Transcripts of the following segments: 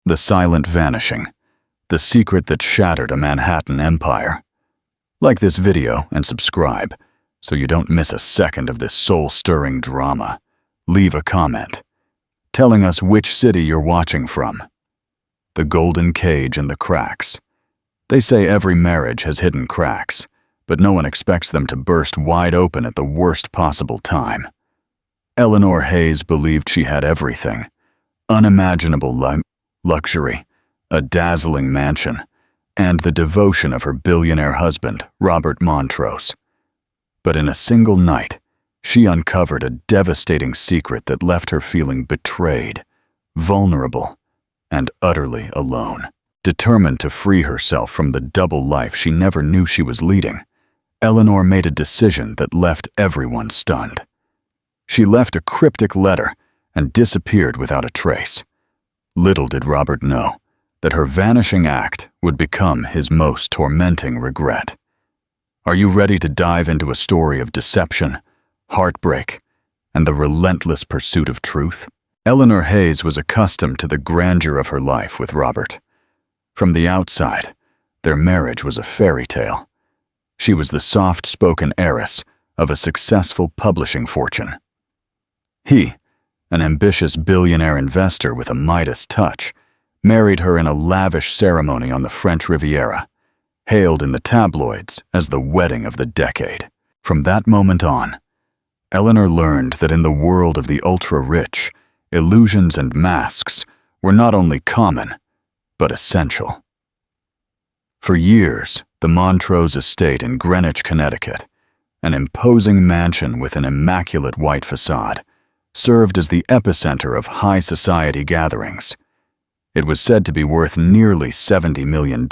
The silent vanishing, the secret that shattered a Manhattan empire. Like this video and subscribe so you don't miss a second of this soul-stirring drama. Leave a comment telling us which city you're watching from. The golden cage and the cracks. They say every marriage has hidden cracks, but no one expects them to burst wide open at the worst possible time. Eleanor Hayes believed she had everything. Unimaginable luxury, a dazzling mansion, and the devotion of her billionaire husband, Robert Montrose. But in a single night, she uncovered a devastating secret that left her feeling betrayed, vulnerable, and utterly alone. Determined to free herself from the double life she never knew she was leading, Eleanor made a decision that left everyone stunned. She left a cryptic letter and disappeared without a trace. Little did Robert know that her vanishing act would become his most tormenting regret. Are you ready to dive into a story of deception, heartbreak, and the relentless pursuit of truth? Eleanor Hayes was accustomed to the grandeur of her life with Robert. From the outside, their marriage was a fairy tale. She was the soft-spoken heiress of a successful publishing fortune. He, an ambitious billionaire investor with a Midas touch, married her in a lavish ceremony on the French Riviera, hailed in the tabloids as the wedding of the decade. From that moment on, Eleanor learned that in the world of the ultra-rich, illusions and masks were not only common, but essential. For years, the Montrose estate in Greenwich, Connecticut, an imposing mansion with an immaculate white facade, served as the epicenter of high society gatherings. It was said to be worth nearly $70 million.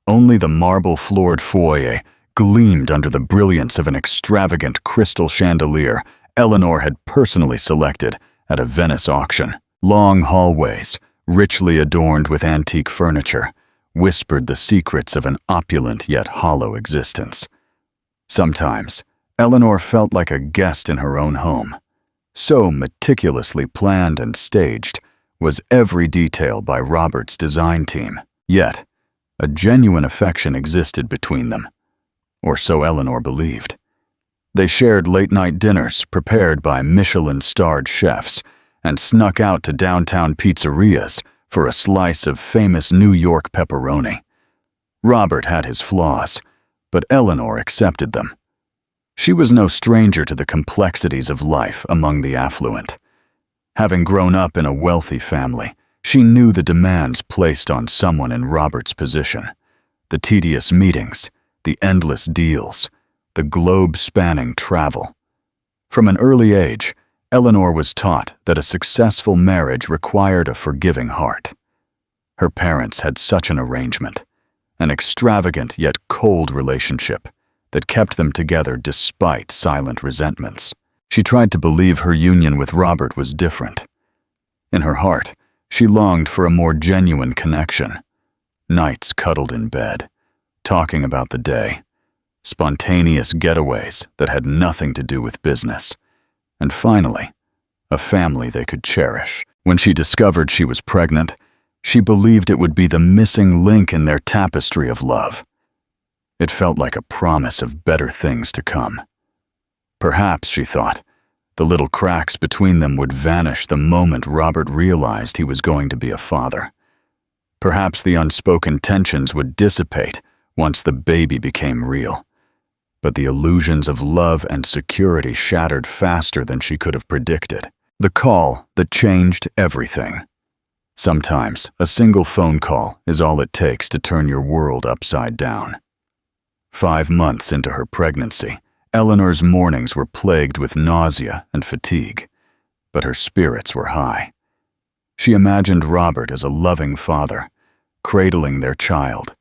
Only the marble-floored foyer gleamed under the brilliance of an extravagant crystal chandelier Eleanor had personally selected at a Venice auction. Long hallways, richly adorned with antique furniture, whispered the secrets of an opulent yet hollow existence. Sometimes, Eleanor felt like a guest in her own home. So meticulously planned and staged was every detail by Robert's design team. Yet, a genuine affection existed between them, or so Eleanor believed. They shared late-night dinners prepared by Michelin-starred chefs and snuck out to downtown pizzerias for a slice of famous New York pepperoni. Robert had his flaws, but Eleanor accepted them. She was no stranger to the complexities of life among the affluent. Having grown up in a wealthy family, she knew the demands placed on someone in Robert's position. The tedious meetings, the endless deals, the globe-spanning travel. From an early age, Eleanor was taught that a successful marriage required a forgiving heart. Her parents had such an arrangement, an extravagant yet cold relationship that kept them together despite silent resentments. She tried to believe her union with Robert was different. In her heart, she longed for a more genuine connection. Nights cuddled in bed, talking about the day, spontaneous getaways that had nothing to do with business, and finally, a family they could cherish. When she discovered she was pregnant, she believed it would be the missing link in their tapestry of love. It felt like a promise of better things to come. Perhaps, she thought, the little cracks between them would vanish the moment Robert realized he was going to be a father. Perhaps the unspoken tensions would dissipate once the baby became real. But the illusions of love and security shattered faster than she could have predicted. The call that changed everything. Sometimes, a single phone call is all it takes to turn your world upside down. 5 months into her pregnancy, Eleanor's mornings were plagued with nausea and fatigue, but her spirits were high. She imagined Robert as a loving father, cradling their child,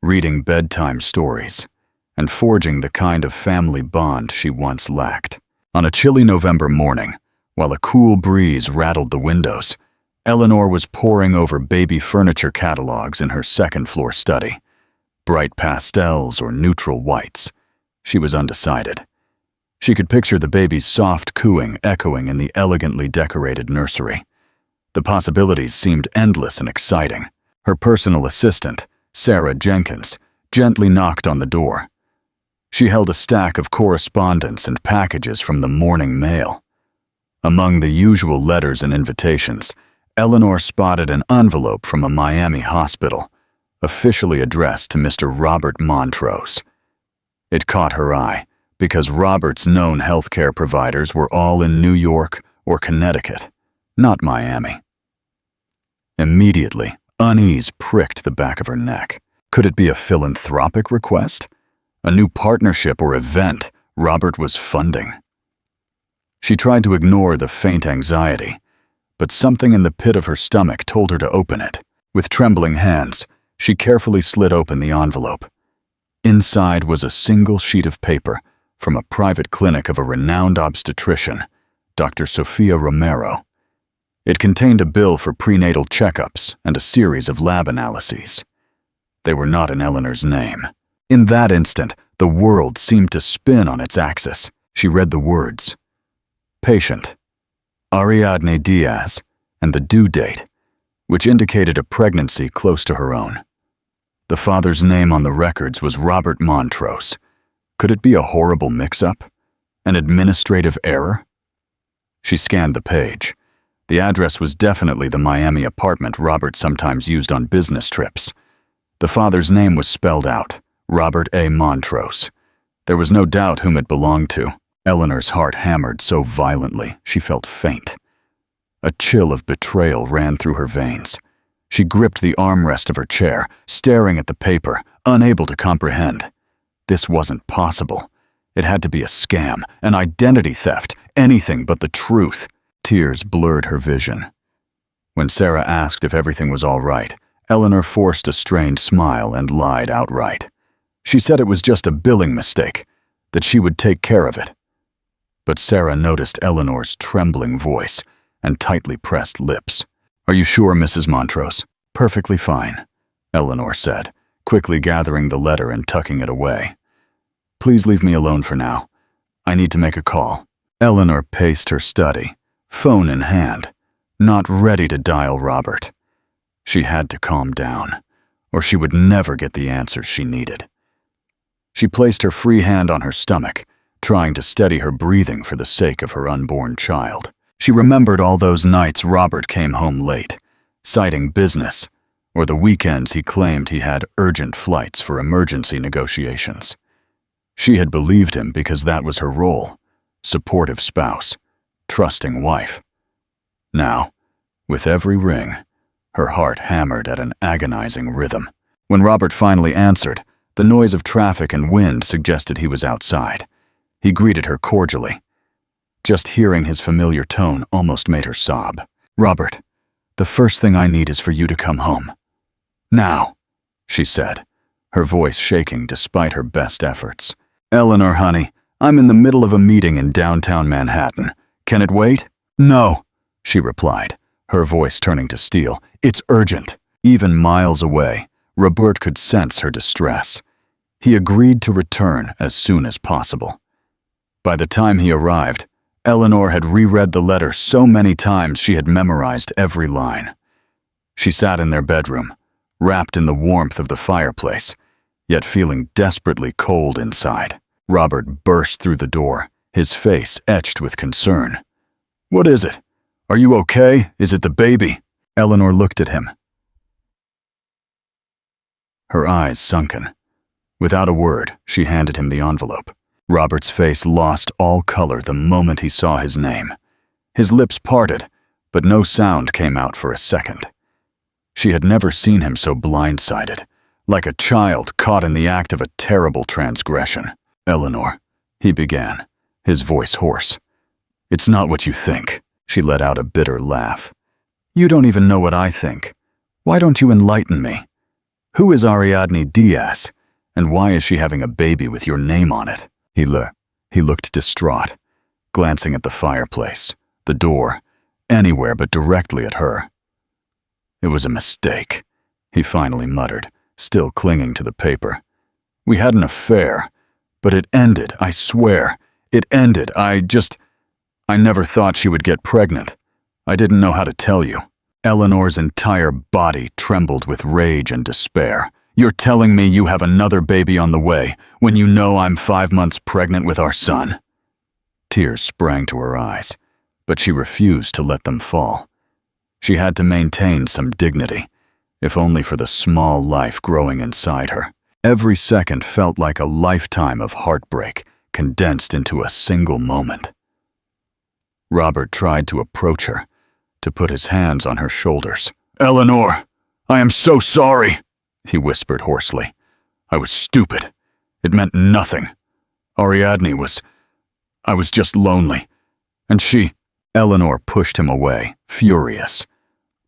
reading bedtime stories, and forging the kind of family bond she once lacked. On a chilly November morning, while a cool breeze rattled the windows, Eleanor was poring over baby furniture catalogs in her second-floor study. Bright pastels or neutral whites. She was undecided. She could picture the baby's soft cooing echoing in the elegantly decorated nursery. The possibilities seemed endless and exciting. Her personal assistant, Sarah Jenkins, gently knocked on the door. She held a stack of correspondence and packages from the morning mail. Among the usual letters and invitations, Eleanor spotted an envelope from a Miami hospital, officially addressed to Mr. Robert Montrose. It caught her eye because Robert's known healthcare providers were all in New York or Connecticut, not Miami. Immediately, unease pricked the back of her neck. Could it be a philanthropic request? A new partnership or event Robert was funding? She tried to ignore the faint anxiety, but something in the pit of her stomach told her to open it. With trembling hands, she carefully slid open the envelope. Inside was a single sheet of paper from a private clinic of a renowned obstetrician, Dr. Sophia Romero. It contained a bill for prenatal checkups and a series of lab analyses. They were not in Eleanor's name. In that instant, the world seemed to spin on its axis. She read the words: patient, Ariadne Diaz, and the due date, which indicated a pregnancy close to her own. The father's name on the records was Robert Montrose. Could it be a horrible mix-up? An administrative error? She scanned the page. The address was definitely the Miami apartment Robert sometimes used on business trips. The father's name was spelled out, Robert A. Montrose. There was no doubt whom it belonged to. Eleanor's heart hammered so violently she felt faint. A chill of betrayal ran through her veins. She gripped the armrest of her chair, staring at the paper, unable to comprehend. This wasn't possible. It had to be a scam, an identity theft, anything but the truth. Tears blurred her vision. When Sarah asked if everything was all right, Eleanor forced a strained smile and lied outright. She said it was just a billing mistake, that she would take care of it. But Sarah noticed Eleanor's trembling voice and tightly pressed lips. "Are you sure, Mrs. Montrose?" "Perfectly fine," Eleanor said, quickly gathering the letter and tucking it away. "Please leave me alone for now. I need to make a call." Eleanor paced her study, phone in hand, not ready to dial Robert. She had to calm down, or she would never get the answers she needed. She placed her free hand on her stomach, trying to steady her breathing for the sake of her unborn child. She remembered all those nights Robert came home late, citing business, or the weekends he claimed he had urgent flights for emergency negotiations. She had believed him because that was her role, supportive spouse, trusting wife. Now, with every ring, her heart hammered at an agonizing rhythm. When Robert finally answered, the noise of traffic and wind suggested he was outside. He greeted her cordially. Just hearing his familiar tone almost made her sob. "Robert, the first thing I need is for you to come home. Now," she said, her voice shaking despite her best efforts. "Eleanor, honey, I'm in the middle of a meeting in downtown Manhattan. Can it wait?" "No," she replied, her voice turning to steel. "It's urgent." Even miles away, Robert could sense her distress. He agreed to return as soon as possible. By the time he arrived, Eleanor had reread the letter so many times she had memorized every line. She sat in their bedroom, wrapped in the warmth of the fireplace, yet feeling desperately cold inside. Robert burst through the door, his face etched with concern. "What is it? Are you okay? Is it the baby?" Eleanor looked at him, her eyes sunken. Without a word, she handed him the envelope. Robert's face lost all color the moment he saw his name. His lips parted, but no sound came out for a second. She had never seen him so blindsided, like a child caught in the act of a terrible transgression. "Eleanor," he began, his voice hoarse. "It's not what you think." She let out a bitter laugh. "You don't even know what I think. Why don't you enlighten me? Who is Ariadne Diaz, and why is she having a baby with your name on it?" He looked distraught, glancing at the fireplace, the door, anywhere but directly at her. "It was a mistake," he finally muttered, still clinging to the paper. "We had an affair, but it ended, I swear. It ended. I never thought she would get pregnant. I didn't know how to tell you." Eleanor's entire body trembled with rage and despair. "You're telling me you have another baby on the way when you know I'm 5 months pregnant with our son?" Tears sprang to her eyes, but she refused to let them fall. She had to maintain some dignity, if only for the small life growing inside her. Every second felt like a lifetime of heartbreak condensed into a single moment. Robert tried to approach her, to put his hands on her shoulders. "Eleanor, I am so sorry," he whispered hoarsely. "I was stupid. It meant nothing. Ariadne was... I was just lonely. And she..." Eleanor pushed him away, furious.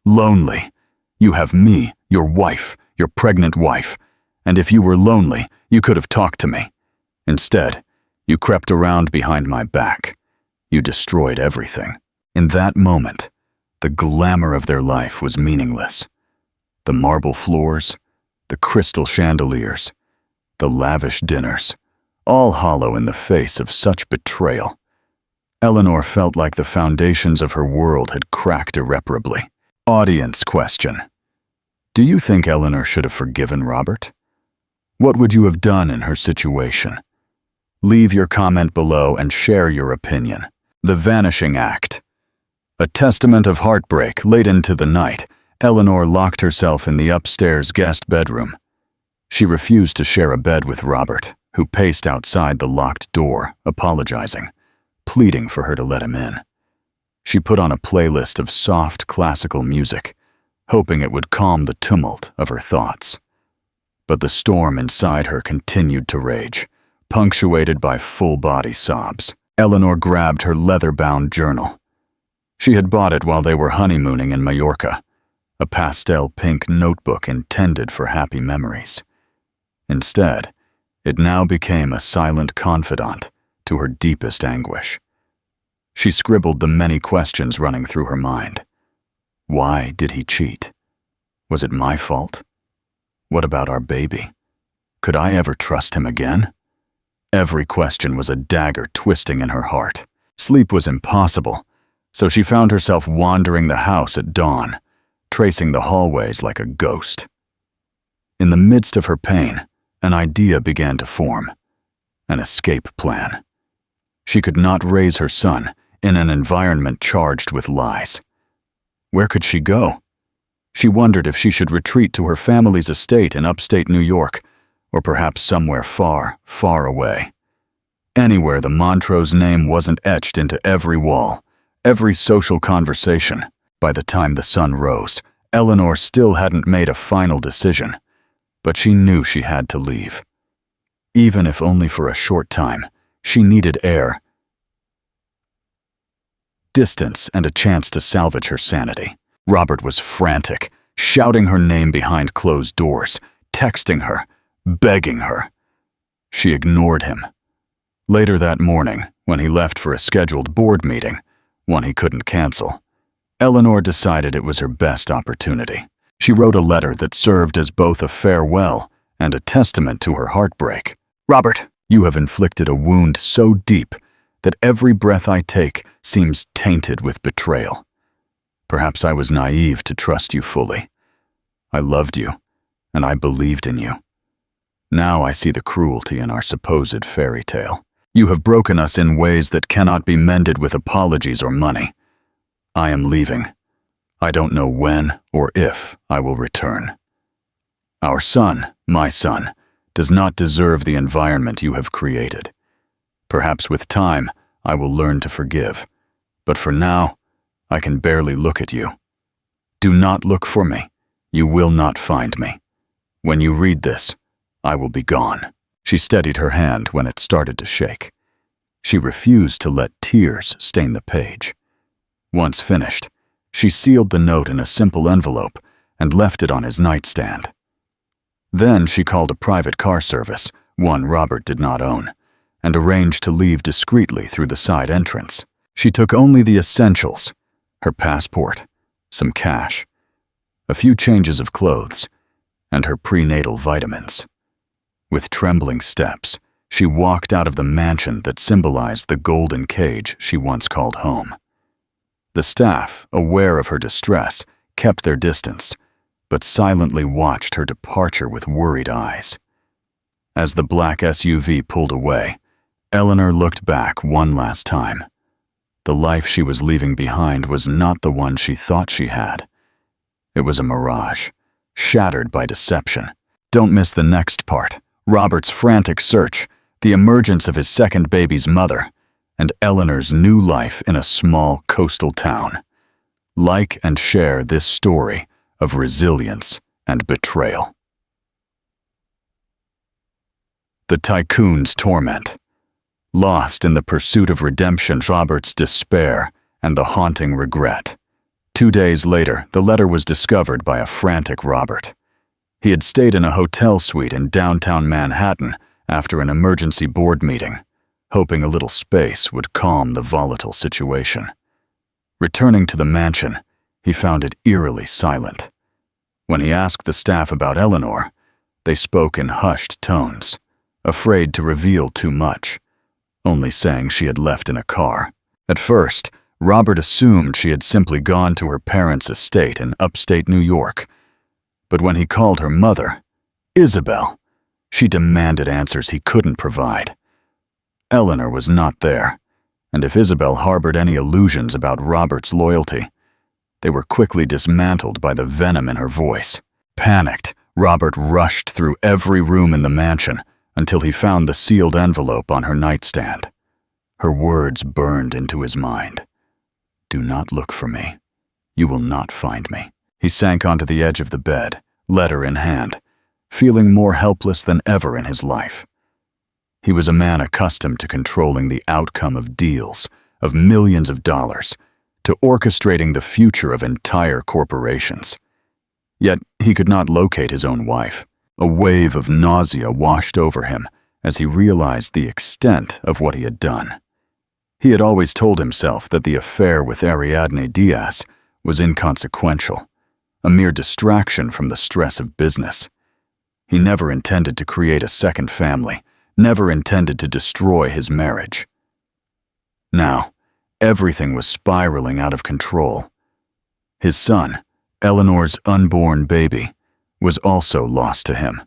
"Lonely? You have me, your wife, your pregnant wife, and if you were lonely, you could have talked to me. Instead, you crept around behind my back. You destroyed everything." In that moment, the glamour of their life was meaningless. The marble floors, the crystal chandeliers, the lavish dinners, all hollow in the face of such betrayal. Eleanor felt like the foundations of her world had cracked irreparably. Audience question. Do you think Eleanor should have forgiven Robert? What would you have done in her situation? Leave your comment below and share your opinion. The Vanishing Act. A testament of heartbreak, late into the night, Eleanor locked herself in the upstairs guest bedroom. She refused to share a bed with Robert, who paced outside the locked door, apologizing, pleading for her to let him in. She put on a playlist of soft classical music, hoping it would calm the tumult of her thoughts. But the storm inside her continued to rage, punctuated by full-body sobs. Eleanor grabbed her leather-bound journal. She had bought it while they were honeymooning in Mallorca, a pastel pink notebook intended for happy memories. Instead, it now became a silent confidant to her deepest anguish. She scribbled the many questions running through her mind. Why did he cheat? Was it my fault? What about our baby? Could I ever trust him again? Every question was a dagger twisting in her heart. Sleep was impossible, so she found herself wandering the house at dawn, tracing the hallways like a ghost. In the midst of her pain, an idea began to form, an escape plan. She could not raise her son in an environment charged with lies. Where could she go? She wondered if she should retreat to her family's estate in upstate New York, or perhaps somewhere far, far away. Anywhere the Montrose name wasn't etched into every wall, every social conversation. By the time the sun rose, Eleanor still hadn't made a final decision, but she knew she had to leave. Even if only for a short time, she needed air, distance, and a chance to salvage her sanity. Robert was frantic, shouting her name behind closed doors, texting her, begging her. She ignored him. Later that morning, when he left for a scheduled board meeting, one he couldn't cancel, Eleanor decided it was her best opportunity. She wrote a letter that served as both a farewell and a testament to her heartbreak. "Robert, you have inflicted a wound so deep that every breath I take seems tainted with betrayal. Perhaps I was naive to trust you fully. I loved you, and I believed in you. Now I see the cruelty in our supposed fairy tale. You have broken us in ways that cannot be mended with apologies or money. I am leaving. I don't know when or if I will return. Our son, my son, does not deserve the environment you have created. Perhaps with time, I will learn to forgive, but for now, I can barely look at you. Do not look for me. You will not find me. When you read this, I will be gone." She steadied her hand when it started to shake. She refused to let tears stain the page. Once finished, she sealed the note in a simple envelope and left it on his nightstand. Then she called a private car service, one Robert did not own, and arranged to leave discreetly through the side entrance. She took only the essentials: her passport, some cash, a few changes of clothes, and her prenatal vitamins. With trembling steps, she walked out of the mansion that symbolized the golden cage she once called home. The staff, aware of her distress, kept their distance, but silently watched her departure with worried eyes. As the black SUV pulled away, Eleanor looked back one last time. The life she was leaving behind was not the one she thought she had. It was a mirage, shattered by deception. Don't miss the next part: Robert's frantic search, the emergence of his second baby's mother, and Eleanor's new life in a small coastal town. Like and share this story of resilience and betrayal. The Tycoon's Torment. Lost in the pursuit of redemption, Robert's despair, and the haunting regret. 2 days later, the letter was discovered by a frantic Robert. He had stayed in a hotel suite in downtown Manhattan after an emergency board meeting, hoping a little space would calm the volatile situation. Returning to the mansion, he found it eerily silent. When he asked the staff about Eleanor, they spoke in hushed tones, afraid to reveal too much, only saying she had left in a car. At first, Robert assumed she had simply gone to her parents' estate in upstate New York. But when he called her mother, Isabel, she demanded answers he couldn't provide. Eleanor was not there, and if Isabel harbored any illusions about Robert's loyalty, they were quickly dismantled by the venom in her voice. Panicked, Robert rushed through every room in the mansion until he found the sealed envelope on her nightstand. Her words burned into his mind. "Do not look for me. You will not find me." He sank onto the edge of the bed, letter in hand, feeling more helpless than ever in his life. He was a man accustomed to controlling the outcome of deals, of millions of dollars, to orchestrating the future of entire corporations. Yet he could not locate his own wife. A wave of nausea washed over him as he realized the extent of what he had done. He had always told himself that the affair with Ariadne Diaz was inconsequential, a mere distraction from the stress of business. He never intended to create a second family, never intended to destroy his marriage. Now, everything was spiraling out of control. His son, Eleanor's unborn baby, was also lost to him.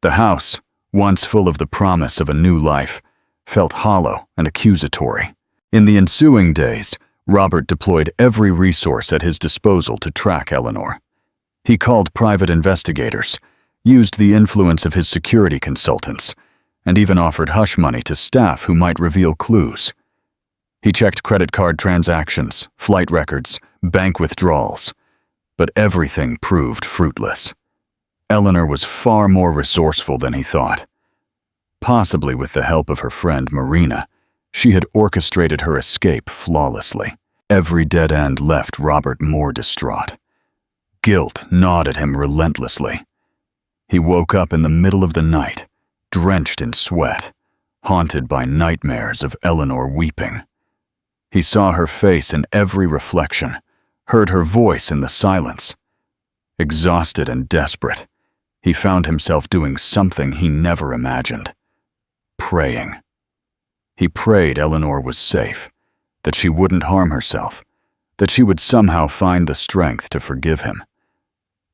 The house, once full of the promise of a new life, felt hollow and accusatory. In the ensuing days, Robert deployed every resource at his disposal to track Eleanor. He called private investigators, used the influence of his security consultants, and even offered hush money to staff who might reveal clues. He checked credit card transactions, flight records, bank withdrawals, but everything proved fruitless. Eleanor was far more resourceful than he thought. Possibly with the help of her friend Marina, she had orchestrated her escape flawlessly. Every dead end left Robert more distraught. Guilt gnawed at him relentlessly. He woke up in the middle of the night, drenched in sweat, haunted by nightmares of Eleanor weeping. He saw her face in every reflection, heard her voice in the silence. Exhausted and desperate, he found himself doing something he never imagined: praying. He prayed Eleanor was safe, that she wouldn't harm herself, that she would somehow find the strength to forgive him.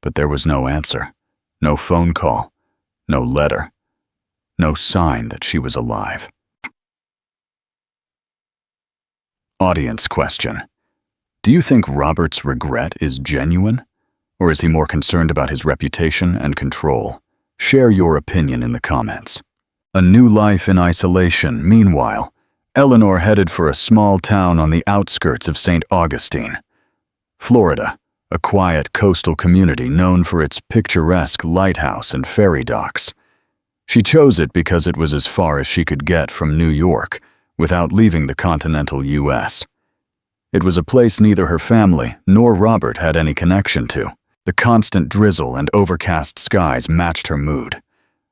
But there was no answer, no phone call, no letter, no sign that she was alive. Audience question: do you think Robert's regret is genuine? Or is he more concerned about his reputation and control? Share your opinion in the comments. A new life in isolation. Meanwhile, Eleanor headed for a small town on the outskirts of St. Augustine, Florida, a quiet coastal community known for its picturesque lighthouse and ferry docks. She chose it because it was as far as she could get from New York without leaving the continental U.S. It was a place neither her family nor Robert had any connection to. The constant drizzle and overcast skies matched her mood.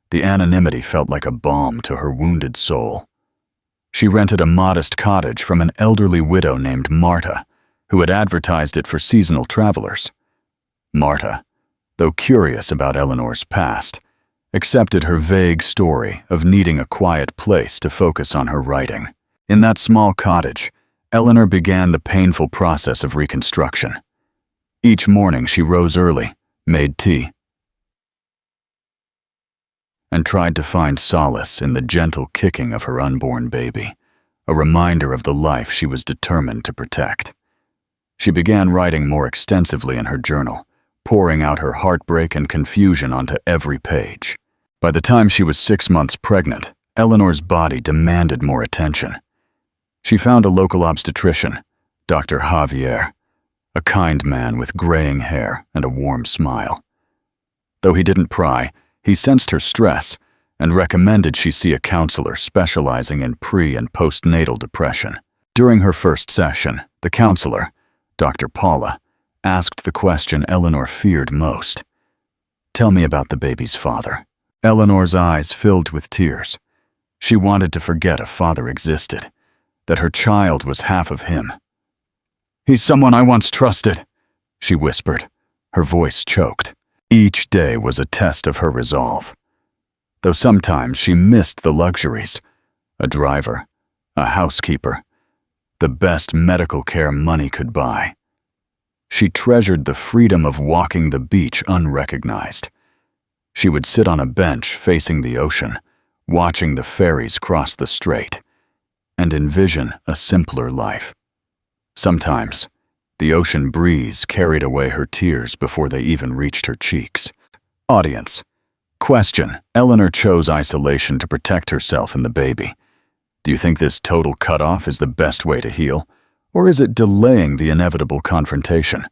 The anonymity felt like a balm to her wounded soul. She rented a modest cottage from an elderly widow named Marta, who had advertised it for seasonal travelers. Marta, though curious about Eleanor's past, accepted her vague story of needing a quiet place to focus on her writing. In that small cottage, Eleanor began the painful process of reconstruction. Each morning she rose early, made tea, and tried to find solace in the gentle kicking of her unborn baby, a reminder of the life she was determined to protect. She began writing more extensively in her journal, pouring out her heartbreak and confusion onto every page. By the time she was 6 months pregnant, Eleanor's body demanded more attention. She found a local obstetrician, Dr. Javier, a kind man with graying hair and a warm smile. Though he didn't pry, he sensed her stress and recommended she see a counselor specializing in pre- and postnatal depression. During her first session, the counselor, Dr. Paula, asked the question Eleanor feared most. "Tell me about the baby's father." Eleanor's eyes filled with tears. She wanted to forget a father existed, that her child was half of him. "He's someone I once trusted," she whispered, her voice choked. Each day was a test of her resolve. Though sometimes she missed the luxuries, a driver, a housekeeper, the best medical care money could buy. She treasured the freedom of walking the beach unrecognized. She would sit on a bench facing the ocean, watching the ferries cross the strait, and envision a simpler life. Sometimes, the ocean breeze carried away her tears before they even reached her cheeks. Audience. Question. Eleanor chose isolation to protect herself and the baby. Do you think this total cutoff is the best way to heal? Or is it delaying the inevitable confrontation?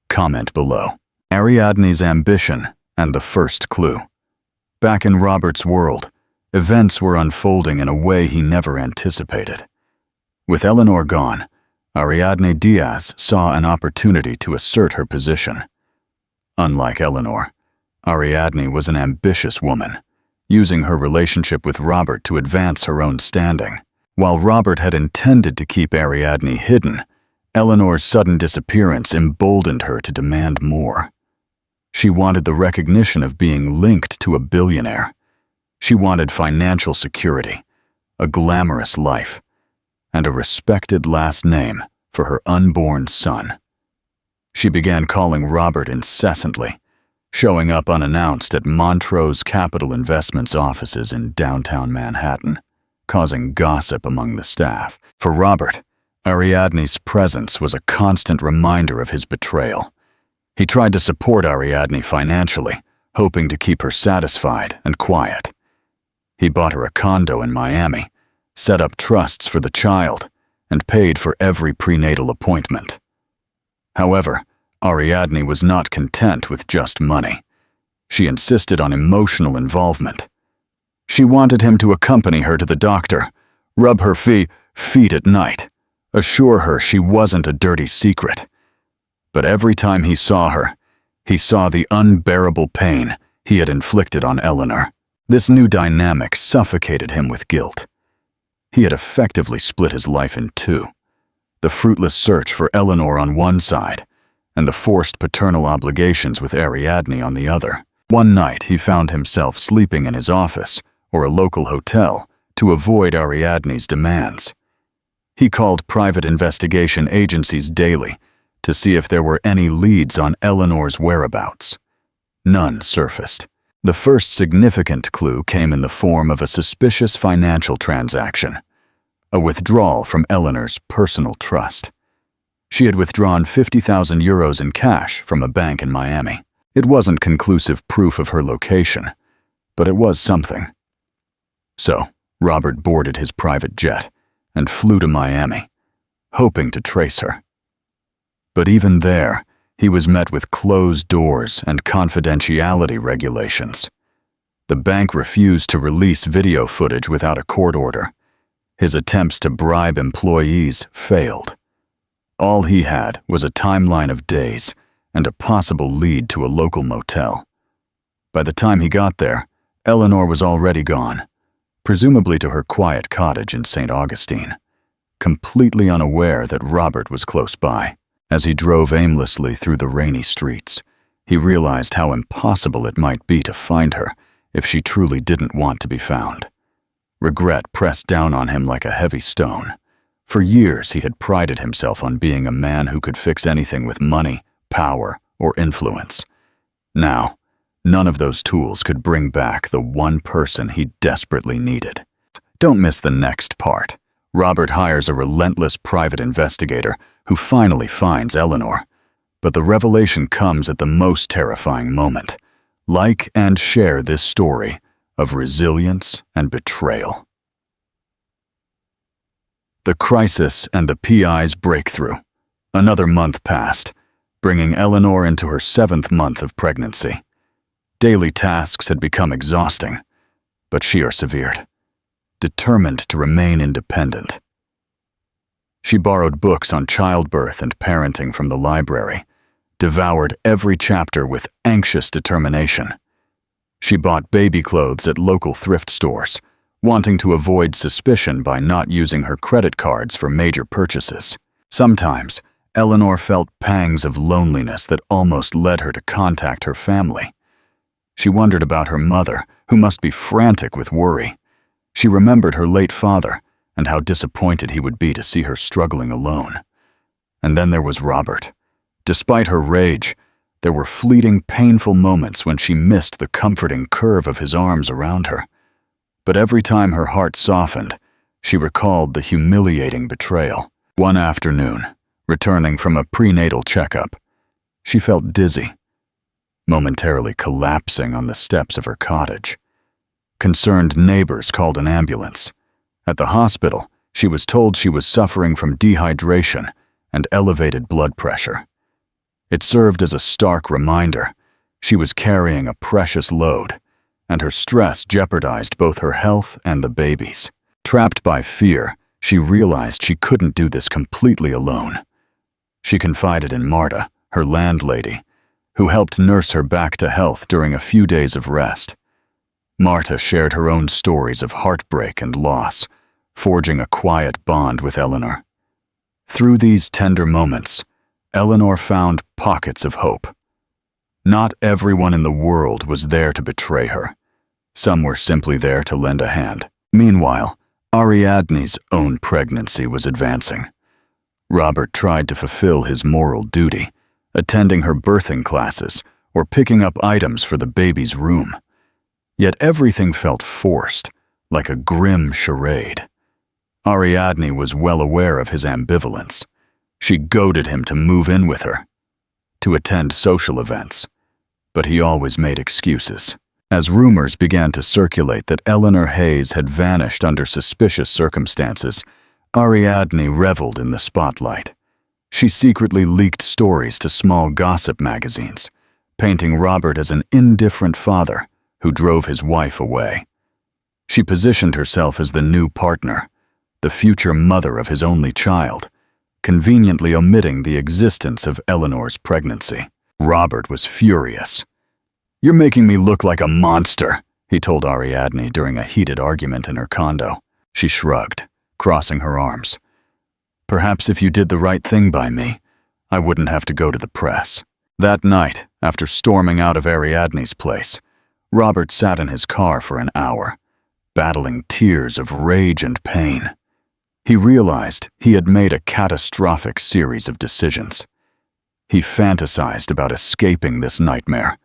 Comment below. Ariadne's ambition and the first clue. Back in Robert's world, events were unfolding in a way he never anticipated. With Eleanor gone, Ariadne Diaz saw an opportunity to assert her position. Unlike Eleanor, Ariadne was an ambitious woman, using her relationship with Robert to advance her own standing. While Robert had intended to keep Ariadne hidden, Eleanor's sudden disappearance emboldened her to demand more. She wanted the recognition of being linked to a billionaire. She wanted financial security, a glamorous life, and a respected last name for her unborn son. She began calling Robert incessantly, showing up unannounced at Montrose Capital Investments offices in downtown Manhattan, causing gossip among the staff. For Robert, Ariadne's presence was a constant reminder of his betrayal. He tried to support Ariadne financially, hoping to keep her satisfied and quiet. He bought her a condo in Miami, set up trusts for the child, and paid for every prenatal appointment. However, Ariadne was not content with just money. She insisted on emotional involvement. She wanted him to accompany her to the doctor, rub her feet at night, assure her she wasn't a dirty secret. But every time he saw her, he saw the unbearable pain he had inflicted on Eleanor. This new dynamic suffocated him with guilt. He had effectively split his life in two: the fruitless search for Eleanor on one side, and the forced paternal obligations with Ariadne on the other. One night he found himself sleeping in his office or a local hotel to avoid Ariadne's demands. He called private investigation agencies daily to see if there were any leads on Eleanor's whereabouts. None surfaced. The first significant clue came in the form of a suspicious financial transaction, a withdrawal from Eleanor's personal trust. She had withdrawn 50,000 euros in cash from a bank in Miami. It wasn't conclusive proof of her location, but it was something. So, Robert boarded his private jet and flew to Miami, hoping to trace her. But even there, he was met with closed doors and confidentiality regulations. The bank refused to release video footage without a court order. His attempts to bribe employees failed. All he had was a timeline of days and a possible lead to a local motel. By the time he got there, Eleanor was already gone, presumably to her quiet cottage in St. Augustine, completely unaware that Robert was close by. As he drove aimlessly through the rainy streets, he realized how impossible it might be to find her if she truly didn't want to be found. Regret pressed down on him like a heavy stone. For years he had prided himself on being a man who could fix anything with money, power, or influence. Now, none of those tools could bring back the one person he desperately needed. Don't miss the next part. Robert hires a relentless private investigator who finally finds Eleanor. But the revelation comes at the most terrifying moment. Like and share this story of resilience and betrayal. The crisis and the PI's breakthrough. Another month passed, bringing Eleanor into her 7th month of pregnancy. Daily tasks had become exhausting, but she persevered, determined to remain independent. She borrowed books on childbirth and parenting from the library, devoured every chapter with anxious determination. She bought baby clothes at local thrift stores, wanting to avoid suspicion by not using her credit cards for major purchases. Sometimes, Eleanor felt pangs of loneliness that almost led her to contact her family. She wondered about her mother, who must be frantic with worry. She remembered her late father and how disappointed he would be to see her struggling alone. And then there was Robert. Despite her rage, there were fleeting, painful moments when she missed the comforting curve of his arms around her. But every time her heart softened, she recalled the humiliating betrayal. One afternoon, returning from a prenatal checkup, she felt dizzy, momentarily collapsing on the steps of her cottage. Concerned neighbors called an ambulance. At the hospital, she was told she was suffering from dehydration and elevated blood pressure. It served as a stark reminder. She was carrying a precious load, and her stress jeopardized both her health and the baby's. Trapped by fear, she realized she couldn't do this completely alone. She confided in Marta, her landlady, who helped nurse her back to health during a few days of rest. Marta shared her own stories of heartbreak and loss, forging a quiet bond with Eleanor. Through these tender moments, Eleanor found pockets of hope. Not everyone in the world was there to betray her. Some were simply there to lend a hand. Meanwhile, Ariadne's own pregnancy was advancing. Robert tried to fulfill his moral duty, attending her birthing classes or picking up items for the baby's room. Yet everything felt forced, like a grim charade. Ariadne was well aware of his ambivalence. She goaded him to move in with her, to attend social events, but he always made excuses. As rumors began to circulate that Eleanor Hayes had vanished under suspicious circumstances, Ariadne reveled in the spotlight. She secretly leaked stories to small gossip magazines, painting Robert as an indifferent father who drove his wife away. She positioned herself as the new partner, the future mother of his only child, conveniently omitting the existence of Eleanor's pregnancy. Robert was furious. "You're making me look like a monster," he told Ariadne during a heated argument in her condo. She shrugged, crossing her arms. "Perhaps if you did the right thing by me, I wouldn't have to go to the press." That night, after storming out of Ariadne's place, Robert sat in his car for an hour, battling tears of rage and pain. He realized he had made a catastrophic series of decisions. He fantasized about escaping this nightmare,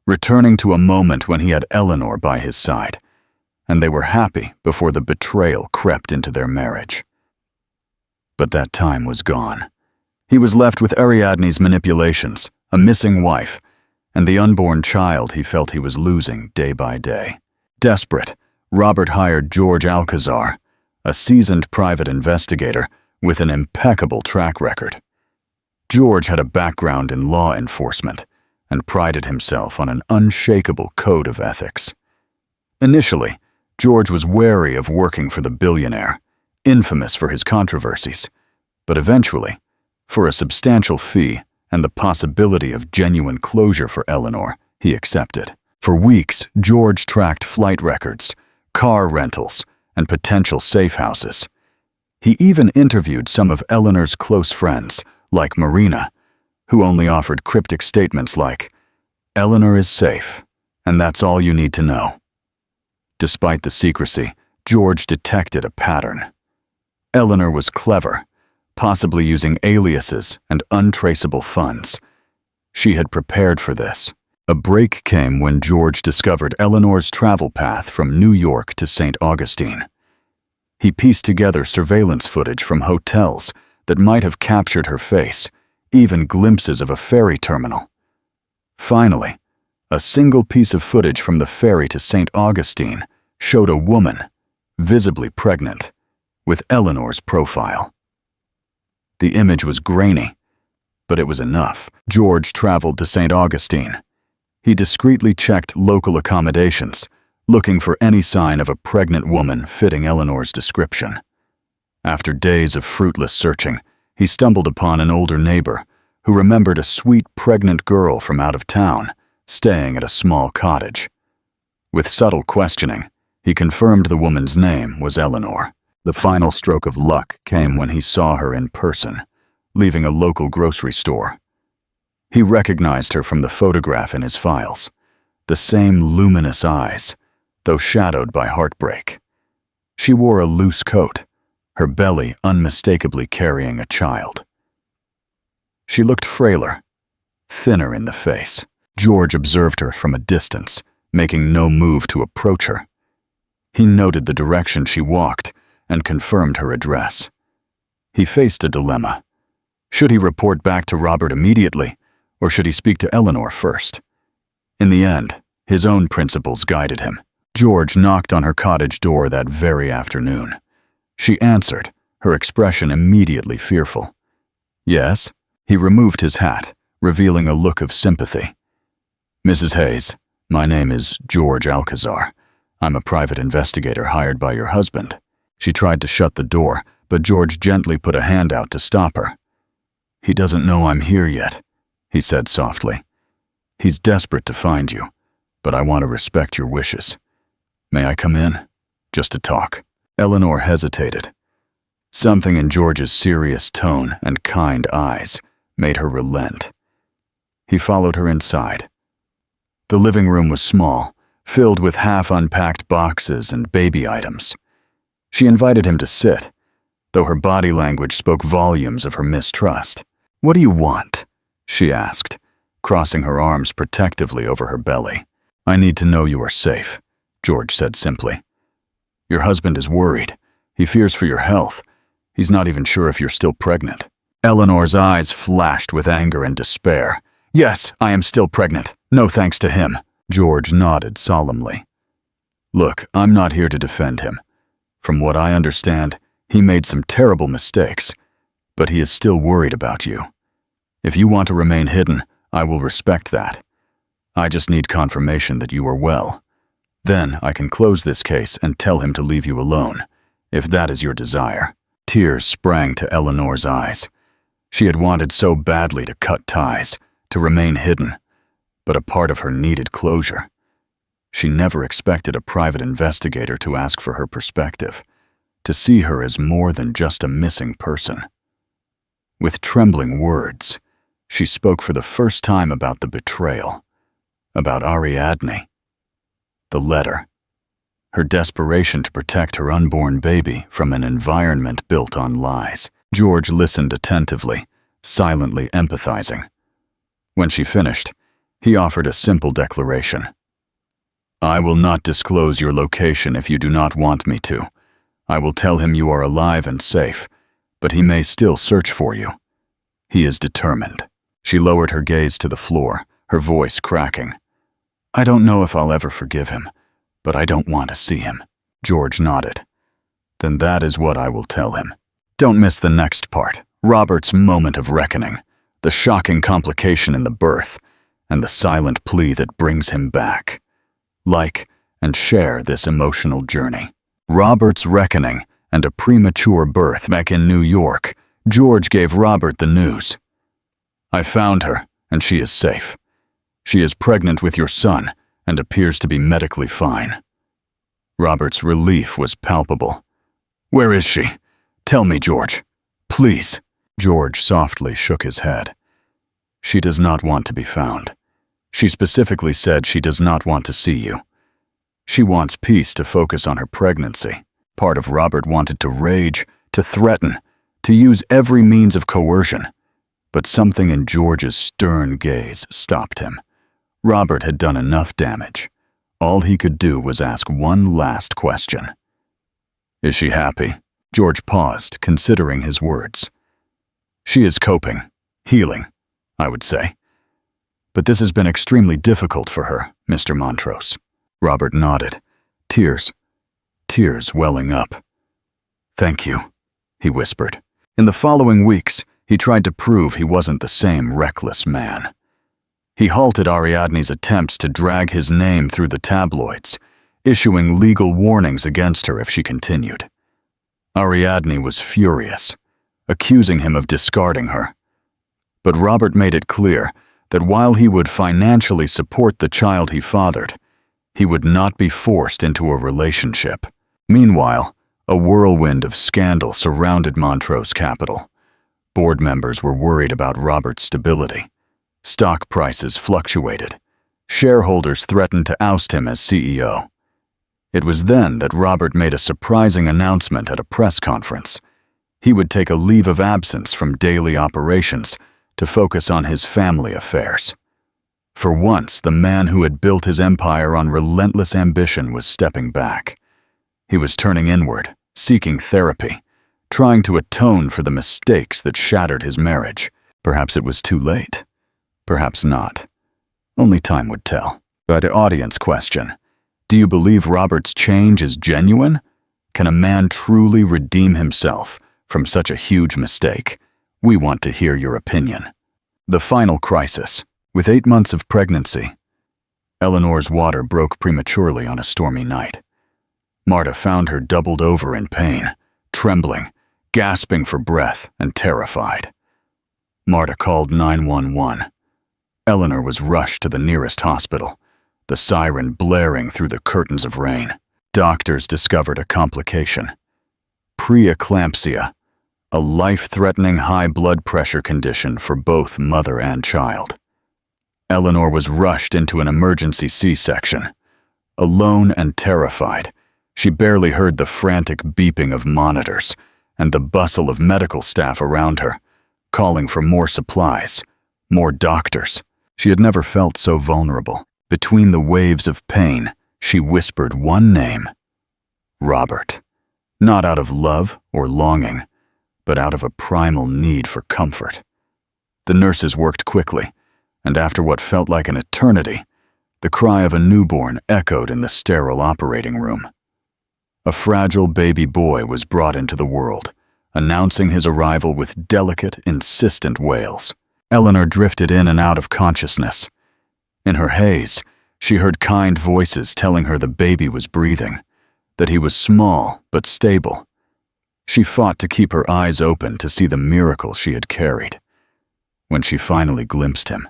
returning to a moment when he had Eleanor by his side, and they were happy before the betrayal crept into their marriage. But that time was gone. He was left with Ariadne's manipulations, a missing wife, and the unborn child he felt he was losing day by day. Desperate, Robert hired George Alcazar, a seasoned private investigator with an impeccable track record. George had a background in law enforcement and prided himself on an unshakable code of ethics. Initially, George was wary of working for the billionaire, infamous for his controversies, but eventually, for a substantial fee and the possibility of genuine closure for Eleanor, he accepted. For weeks, George tracked flight records, car rentals, and potential safe houses. He even interviewed some of Eleanor's close friends, like Marina, who only offered cryptic statements like, "Eleanor is safe, and that's all you need to know." Despite the secrecy, George detected a pattern. Eleanor was clever, possibly using aliases and untraceable funds. She had prepared for this. A break came when George discovered Eleanor's travel path from New York to St. Augustine. He pieced together surveillance footage from hotels that might have captured her face, even glimpses of a ferry terminal. Finally, a single piece of footage from the ferry to St. Augustine showed a woman, visibly pregnant, with Eleanor's profile. The image was grainy, but it was enough. George traveled to St. Augustine. He discreetly checked local accommodations, looking for any sign of a pregnant woman fitting Eleanor's description. After days of fruitless searching, he stumbled upon an older neighbor who remembered a sweet pregnant girl from out of town, staying at a small cottage. With subtle questioning, he confirmed the woman's name was Eleanor. The final stroke of luck came when he saw her in person, leaving a local grocery store. He recognized her from the photograph in his files, the same luminous eyes, though shadowed by heartbreak. She wore a loose coat, her belly unmistakably carrying a child. She looked frailer, thinner in the face. George observed her from a distance, making no move to approach her. He noted the direction she walked and confirmed her address. He faced a dilemma. Should he report back to Robert immediately, or should he speak to Eleanor first? In the end, his own principles guided him. George knocked on her cottage door that very afternoon. She answered, her expression immediately fearful. Yes? He removed his hat, revealing a look of sympathy. Mrs. Hayes, my name is George Alcazar. I'm a private investigator hired by your husband. She tried to shut the door, but George gently put a hand out to stop her. He doesn't know I'm here yet, he said softly. He's desperate to find you, but I want to respect your wishes. May I come in? Just to talk. Eleanor hesitated. Something in George's serious tone and kind eyes made her relent. He followed her inside. The living room was small, filled with half-unpacked boxes and baby items. She invited him to sit, though her body language spoke volumes of her mistrust. What do you want? She asked, crossing her arms protectively over her belly. I need to know you are safe, George said simply. Your husband is worried. He fears for your health. He's not even sure if you're still pregnant. Eleanor's eyes flashed with anger and despair. Yes, I am still pregnant. No thanks to him. George nodded solemnly. Look, I'm not here to defend him. From what I understand, he made some terrible mistakes, but he is still worried about you. If you want to remain hidden, I will respect that. I just need confirmation that you are well. Then I can close this case and tell him to leave you alone, if that is your desire. Tears sprang to Eleanor's eyes. She had wanted so badly to cut ties, to remain hidden, but a part of her needed closure. She never expected a private investigator to ask for her perspective, to see her as more than just a missing person. With trembling words, she spoke for the first time about the betrayal, about Ariadne, the letter, her desperation to protect her unborn baby from an environment built on lies. George listened attentively, silently empathizing. When she finished, he offered a simple declaration. I will not disclose your location if you do not want me to. I will tell him you are alive and safe, but he may still search for you. He is determined. She lowered her gaze to the floor, her voice cracking. I don't know if I'll ever forgive him, but I don't want to see him. George nodded. Then that is what I will tell him. Don't miss the next part, Robert's moment of reckoning, the shocking complication in the birth, and the silent plea that brings him back. Like and share this emotional journey. Robert's reckoning and a premature birth back in New York. George gave Robert the news. I found her, and she is safe. She is pregnant with your son and appears to be medically fine. Robert's relief was palpable. Where is she? Tell me, George. Please. George softly shook his head. She does not want to be found. She specifically said she does not want to see you. She wants peace to focus on her pregnancy. Part of Robert wanted to rage, to threaten, to use every means of coercion. But something in George's stern gaze stopped him. Robert had done enough damage. All he could do was ask one last question. "Is she happy?" George paused, considering his words. "She is coping, healing, I would say. But this has been extremely difficult for her, Mr. Montrose." Robert nodded, tears welling up. "Thank you," he whispered. In the following weeks, he tried to prove he wasn't the same reckless man. He halted Ariadne's attempts to drag his name through the tabloids, issuing legal warnings against her if she continued. Ariadne was furious, accusing him of discarding her. But Robert made it clear that while he would financially support the child he fathered, he would not be forced into a relationship. Meanwhile, a whirlwind of scandal surrounded Montrose Capital. Board members were worried about Robert's stability. Stock prices fluctuated. Shareholders threatened to oust him as CEO. It was then that Robert made a surprising announcement at a press conference. He would take a leave of absence from daily operations to focus on his family affairs. For once, the man who had built his empire on relentless ambition was stepping back. He was turning inward, seeking therapy, trying to atone for the mistakes that shattered his marriage. Perhaps it was too late. Perhaps not. Only time would tell. But audience question: do you believe Robert's change is genuine? Can a man truly redeem himself from such a huge mistake? We want to hear your opinion. The final crisis. With 8 months of pregnancy, Eleanor's water broke prematurely on a stormy night. Marta found her doubled over in pain, trembling, gasping for breath, and terrified. Marta called 911. Eleanor was rushed to the nearest hospital, the siren blaring through the curtains of rain. Doctors discovered a complication: preeclampsia, a life-threatening high blood pressure condition for both mother and child. Eleanor was rushed into an emergency C-section. Alone and terrified, she barely heard the frantic beeping of monitors and the bustle of medical staff around her, calling for more supplies, more doctors. She had never felt so vulnerable. Between the waves of pain, she whispered one name: Robert. Not out of love or longing, but out of a primal need for comfort. The nurses worked quickly, and after what felt like an eternity, the cry of a newborn echoed in the sterile operating room. A fragile baby boy was brought into the world, announcing his arrival with delicate, insistent wails. Eleanor drifted in and out of consciousness. In her haze, she heard kind voices telling her the baby was breathing, that he was small but stable. She fought to keep her eyes open to see the miracle she had carried. When she finally glimpsed him,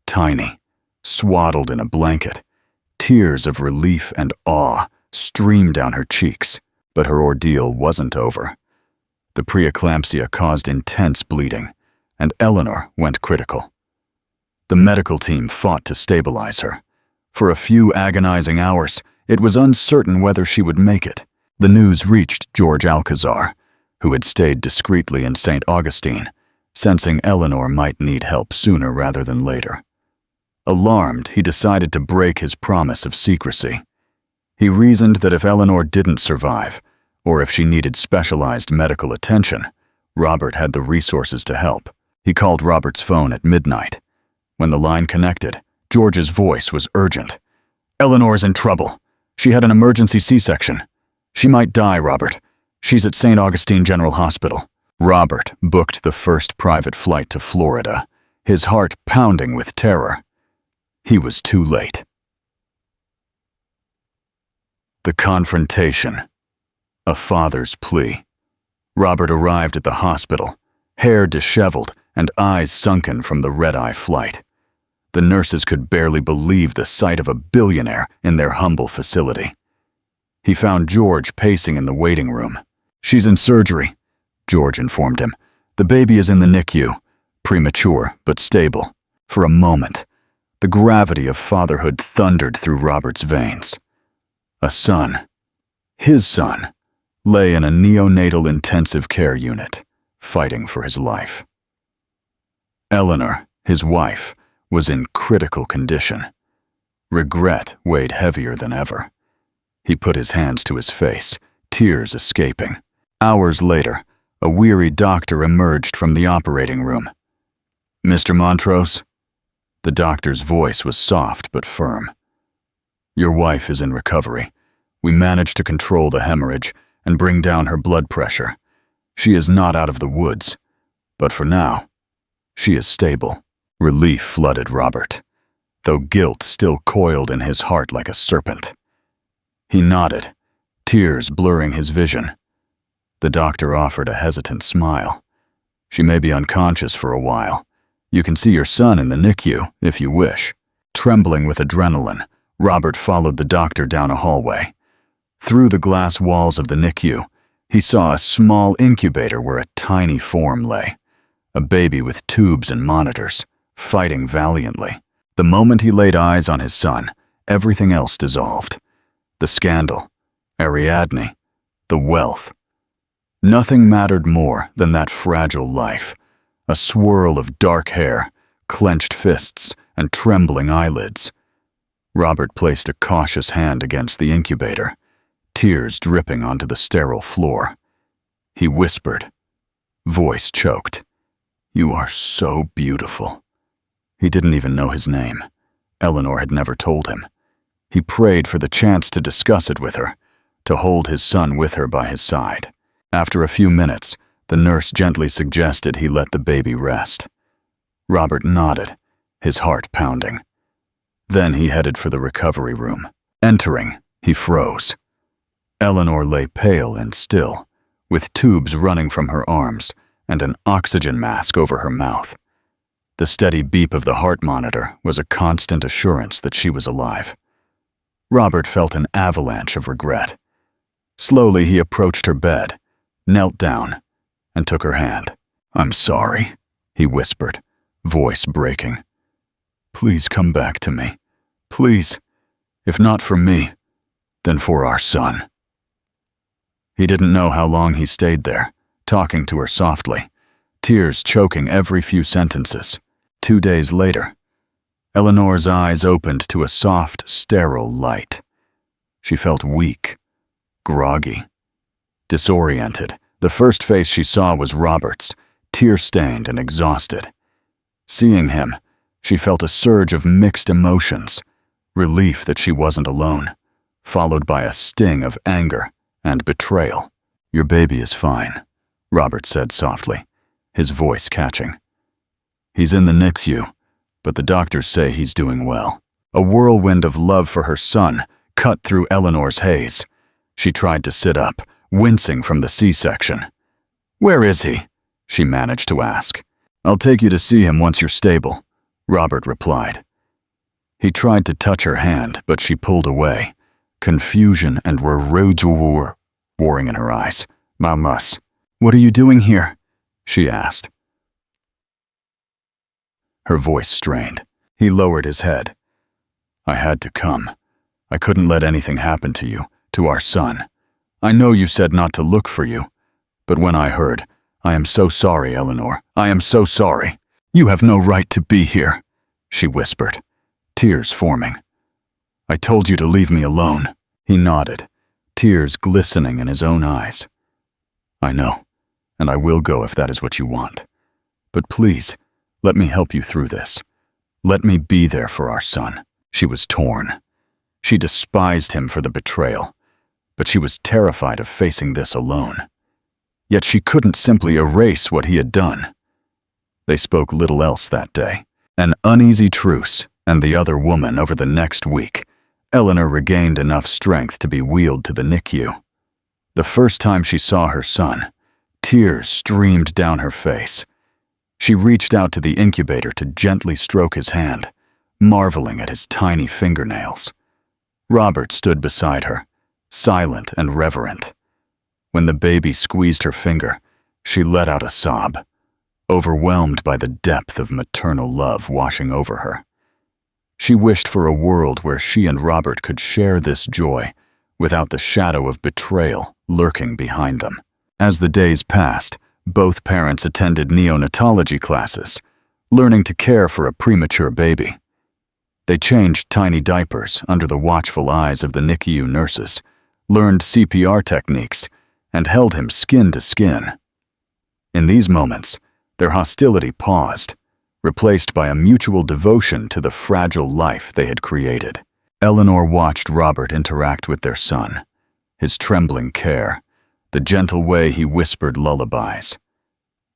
tiny, swaddled in a blanket, tears of relief and awe streamed down her cheeks. But her ordeal wasn't over. The preeclampsia caused intense bleeding, and Eleanor went critical. The medical team fought to stabilize her. For a few agonizing hours, it was uncertain whether she would make it. The news reached George Alcazar, who had stayed discreetly in St. Augustine, sensing Eleanor might need help sooner rather than later. Alarmed, he decided to break his promise of secrecy. He reasoned that if Eleanor didn't survive, or if she needed specialized medical attention, Robert had the resources to help. He called Robert's phone at midnight. When the line connected, George's voice was urgent. "Eleanor's in trouble. She had an emergency C-section. She might die, Robert. She's at St. Augustine General Hospital." Robert booked the first private flight to Florida, his heart pounding with terror. He was too late. The confrontation. A father's plea. Robert arrived at the hospital, hair disheveled and eyes sunken from the red-eye flight. The nurses could barely believe the sight of a billionaire in their humble facility. He found George pacing in the waiting room. "She's in surgery," George informed him. "The baby is in the NICU, premature but stable." For a moment, the gravity of fatherhood thundered through Robert's veins. A son, his son, lay in a neonatal intensive care unit, fighting for his life. Eleanor, his wife, was in critical condition. Regret weighed heavier than ever. He put his hands to his face, tears escaping. Hours later, a weary doctor emerged from the operating room. "Mr. Montrose?" The doctor's voice was soft but firm. "Your wife is in recovery. We managed to control the hemorrhage and bring down her blood pressure. She is not out of the woods, but for now, she is stable." Relief flooded Robert, though guilt still coiled in his heart like a serpent. He nodded, tears blurring his vision. The doctor offered a hesitant smile. "She may be unconscious for a while. You can see your son in the NICU, if you wish." Trembling with adrenaline, Robert followed the doctor down a hallway. Through the glass walls of the NICU, he saw a small incubator where a tiny form lay, a baby with tubes and monitors, fighting valiantly. The moment he laid eyes on his son, everything else dissolved. The scandal, Ariadne, the wealth. Nothing mattered more than that fragile life, a swirl of dark hair, clenched fists, and trembling eyelids. Robert placed a cautious hand against the incubator, tears dripping onto the sterile floor. He whispered, voice choked, "You are so beautiful." He didn't even know his name. Eleanor had never told him. He prayed for the chance to discuss it with her, to hold his son with her by his side. After a few minutes, the nurse gently suggested he let the baby rest. Robert nodded, his heart pounding. Then he headed for the recovery room. Entering, he froze. Eleanor lay pale and still, with tubes running from her arms and an oxygen mask over her mouth. The steady beep of the heart monitor was a constant assurance that she was alive. Robert felt an avalanche of regret. Slowly he approached her bed, knelt down, and took her hand. "I'm sorry," he whispered, voice breaking. "Please come back to me. Please. If not for me, then for our son." He didn't know how long he stayed there, talking to her softly, tears choking every few sentences. 2 days later, Eleanor's eyes opened to a soft, sterile light. She felt weak, groggy, disoriented. The first face she saw was Robert's, tear-stained and exhausted. Seeing him, she felt a surge of mixed emotions, relief that she wasn't alone, followed by a sting of anger and betrayal. "Your baby is fine," Robert said softly, his voice catching. "He's in the NICU, but the doctors say he's doing well." A whirlwind of love for her son cut through Eleanor's haze. She tried to sit up, wincing from the C-section. "Where is he?" she managed to ask. "I'll take you to see him once you're stable," Robert replied. He tried to touch her hand, but she pulled away, confusion and warring in her eyes. "Mamas, what are you doing here?" she asked. Her voice strained. He lowered his head. "I had to come. I couldn't let anything happen to you, to our son. I know you said not to look for you, but when I heard, I am so sorry, Eleanor. I am so sorry. You have no right to be here," she whispered, tears forming. "I told you to leave me alone." He nodded, tears glistening in his own eyes. "I know, and I will go if that is what you want. But please, let me help you through this. Let me be there for our son." She was torn. She despised him for the betrayal, but she was terrified of facing this alone. Yet she couldn't simply erase what he had done. They spoke little else that day. An uneasy truce and the other woman over the next week, Eleanor regained enough strength to be wheeled to the NICU. The first time she saw her son, tears streamed down her face. She reached out to the incubator to gently stroke his hand, marveling at his tiny fingernails. Robert stood beside her, silent and reverent. When the baby squeezed her finger, she let out a sob, overwhelmed by the depth of maternal love washing over her. She wished for a world where she and Robert could share this joy without the shadow of betrayal lurking behind them. As the days passed, both parents attended neonatology classes, learning to care for a premature baby. They changed tiny diapers under the watchful eyes of the NICU nurses, learned CPR techniques, and held him skin to skin. In these moments, their hostility paused, replaced by a mutual devotion to the fragile life they had created. Eleanor watched Robert interact with their son, his trembling care, the gentle way he whispered lullabies.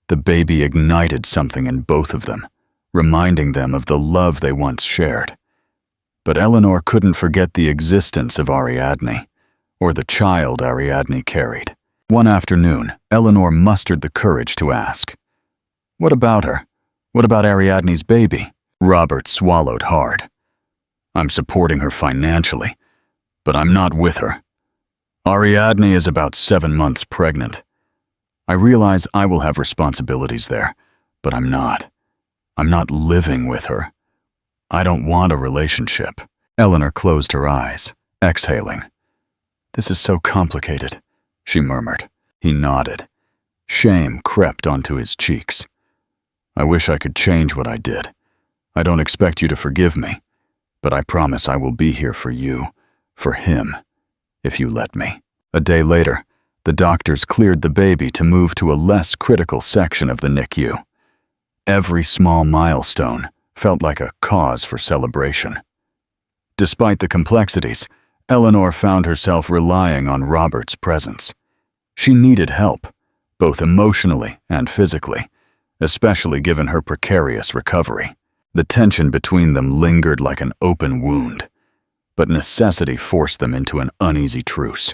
The baby ignited something in both of them, reminding them of the love they once shared. But Eleanor couldn't forget the existence of Ariadne, or the child Ariadne carried. One afternoon, Eleanor mustered the courage to ask, "What about her? What about Ariadne's baby?" Robert swallowed hard. "I'm supporting her financially, but I'm not with her. Ariadne is about 7 months pregnant. I realize I will have responsibilities there, but I'm not. I'm not living with her. I don't want a relationship." Eleanor closed her eyes, exhaling. "This is so complicated," she murmured. He nodded. Shame crept onto his cheeks. "I wish I could change what I did. I don't expect you to forgive me, but I promise I will be here for you, for him, if you let me." A day later, the doctors cleared the baby to move to a less critical section of the NICU. Every small milestone felt like a cause for celebration. Despite the complexities, Eleanor found herself relying on Robert's presence. She needed help, both emotionally and physically, especially given her precarious recovery. The tension between them lingered like an open wound, but necessity forced them into an uneasy truce.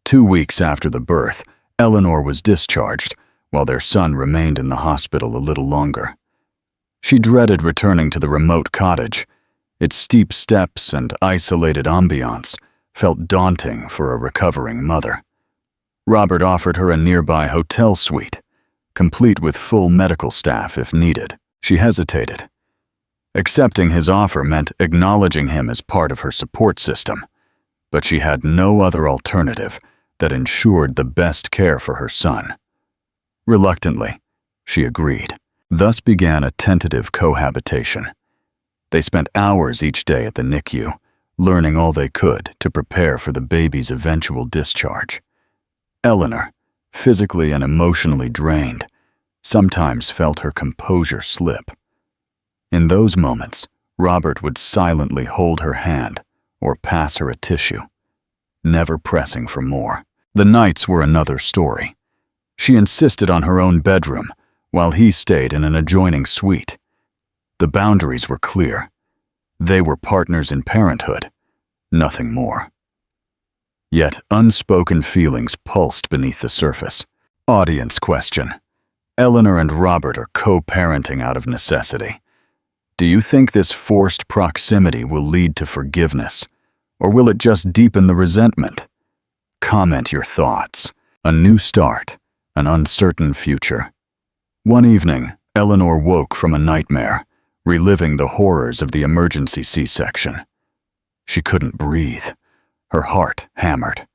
2 weeks after the birth, Eleanor was discharged, while their son remained in the hospital a little longer. She dreaded returning to the remote cottage. Its steep steps and isolated ambiance felt daunting for a recovering mother. Robert offered her a nearby hotel suite, complete with full medical staff if needed. She hesitated. Accepting his offer meant acknowledging him as part of her support system, but she had no other alternative that ensured the best care for her son. Reluctantly, she agreed. Thus began a tentative cohabitation. They spent hours each day at the NICU, learning all they could to prepare for the baby's eventual discharge. Eleanor, physically and emotionally drained, sometimes felt her composure slip. In those moments, Robert would silently hold her hand or pass her a tissue, never pressing for more. The nights were another story. She insisted on her own bedroom, while he stayed in an adjoining suite. The boundaries were clear. They were partners in parenthood, nothing more. Yet unspoken feelings pulsed beneath the surface. Audience question. Eleanor and Robert are co-parenting out of necessity. Do you think this forced proximity will lead to forgiveness, or will it just deepen the resentment? Comment your thoughts. A new start, an uncertain future. One evening, Eleanor woke from a nightmare, reliving the horrors of the emergency C-section. She couldn't breathe. Her heart hammered.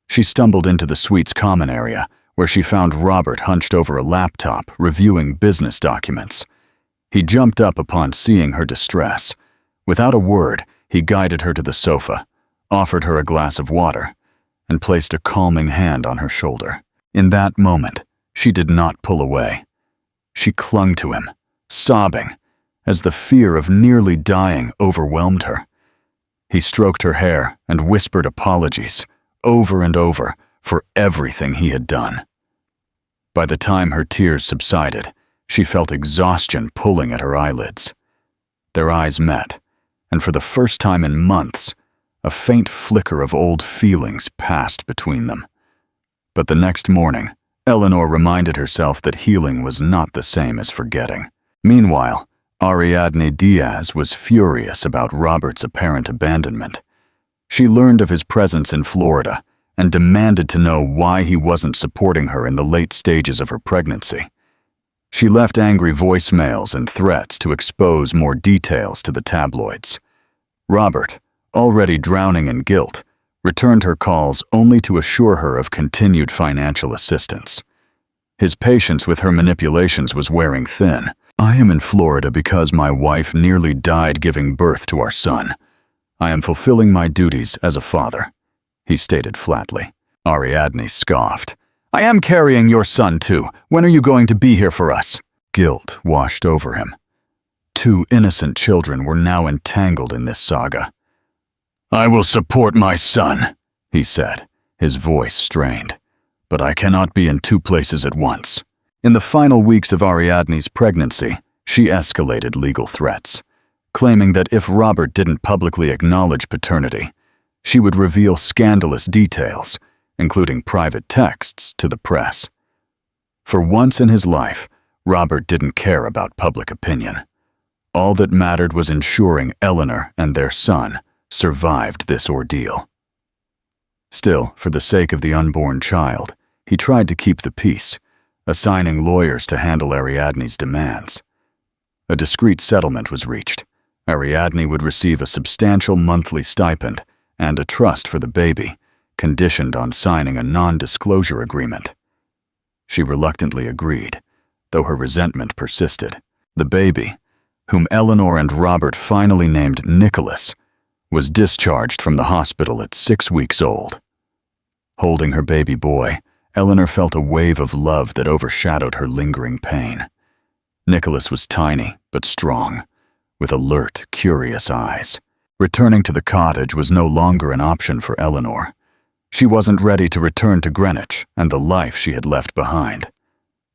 She stumbled into the suite's common area, where she found Robert hunched over a laptop, reviewing business documents. He jumped up upon seeing her distress. Without a word, he guided her to the sofa, offered her a glass of water, and placed a calming hand on her shoulder. In that moment, she did not pull away. She clung to him, sobbing, as the fear of nearly dying overwhelmed her. He stroked her hair and whispered apologies, over and over, for everything he had done. By the time her tears subsided, she felt exhaustion pulling at her eyelids. Their eyes met, and for the first time in months, a faint flicker of old feelings passed between them. But the next morning, Eleanor reminded herself that healing was not the same as forgetting. Meanwhile, Ariadne Diaz was furious about Robert's apparent abandonment. She learned of his presence in Florida and demanded to know why he wasn't supporting her in the late stages of her pregnancy. She left angry voicemails and threats to expose more details to the tabloids. Robert, already drowning in guilt, returned her calls only to assure her of continued financial assistance. His patience with her manipulations was wearing thin. I am in Florida because my wife nearly died giving birth to our son. I am fulfilling my duties as a father, he stated flatly. Ariadne scoffed. I am carrying your son too. When are you going to be here for us? Guilt washed over him. 2 innocent children were now entangled in this saga. I will support my son, he said, his voice strained. But I cannot be in 2 places at once. In the final weeks of Ariadne's pregnancy, she escalated legal threats, claiming that if Robert didn't publicly acknowledge paternity, she would reveal scandalous details, including private texts, to the press. For once in his life, Robert didn't care about public opinion. All that mattered was ensuring Eleanor and their son survived this ordeal. Still, for the sake of the unborn child, he tried to keep the peace, assigning lawyers to handle Ariadne's demands. A discreet settlement was reached. Ariadne would receive a substantial monthly stipend and a trust for the baby, conditioned on signing a non-disclosure agreement. She reluctantly agreed, though her resentment persisted. The baby, whom Eleanor and Robert finally named Nicholas, was discharged from the hospital at 6 weeks old. Holding her baby boy, Eleanor felt a wave of love that overshadowed her lingering pain. Nicholas was tiny but strong, with alert, curious eyes. Returning to the cottage was no longer an option for Eleanor. She wasn't ready to return to Greenwich and the life she had left behind.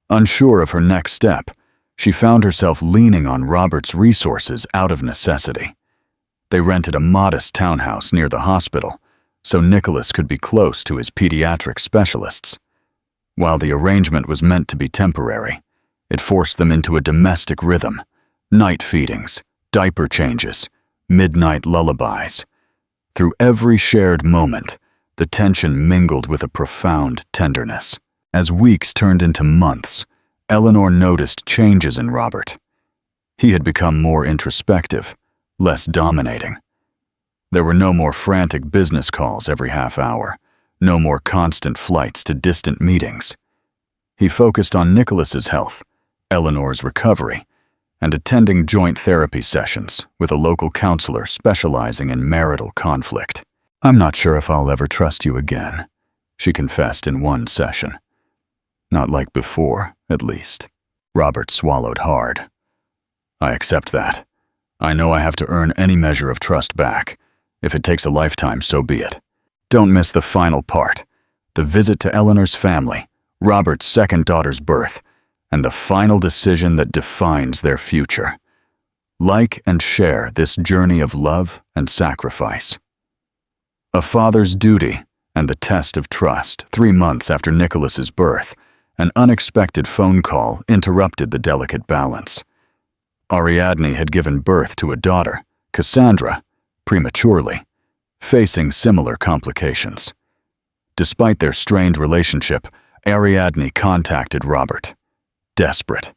Unsure of her next step, she found herself leaning on Robert's resources out of necessity. They rented a modest townhouse near the hospital, so Nicholas could be close to his pediatric specialists. While the arrangement was meant to be temporary, it forced them into a domestic rhythm: night feedings, diaper changes, midnight lullabies. Through every shared moment, the tension mingled with a profound tenderness. As weeks turned into months, Eleanor noticed changes in Robert. He had become more introspective, less dominating. There were no more frantic business calls every half hour, no more constant flights to distant meetings. He focused on Nicholas's health, Eleanor's recovery, and attending joint therapy sessions with a local counselor specializing in marital conflict. I'm not sure if I'll ever trust you again, she confessed in one session. Not like before, at least. Robert swallowed hard. I accept that. I know I have to earn any measure of trust back. If it takes a lifetime, so be it. Don't miss the final part: the visit to Eleanor's family, Robert's second daughter's birth, and the final decision that defines their future. Like and share this journey of love and sacrifice. A father's duty and the test of trust. 3 months after Nicholas's birth, an unexpected phone call interrupted the delicate balance. Ariadne had given birth to a daughter, Cassandra, prematurely, facing similar complications. Despite their strained relationship, Ariadne contacted Robert, desperate.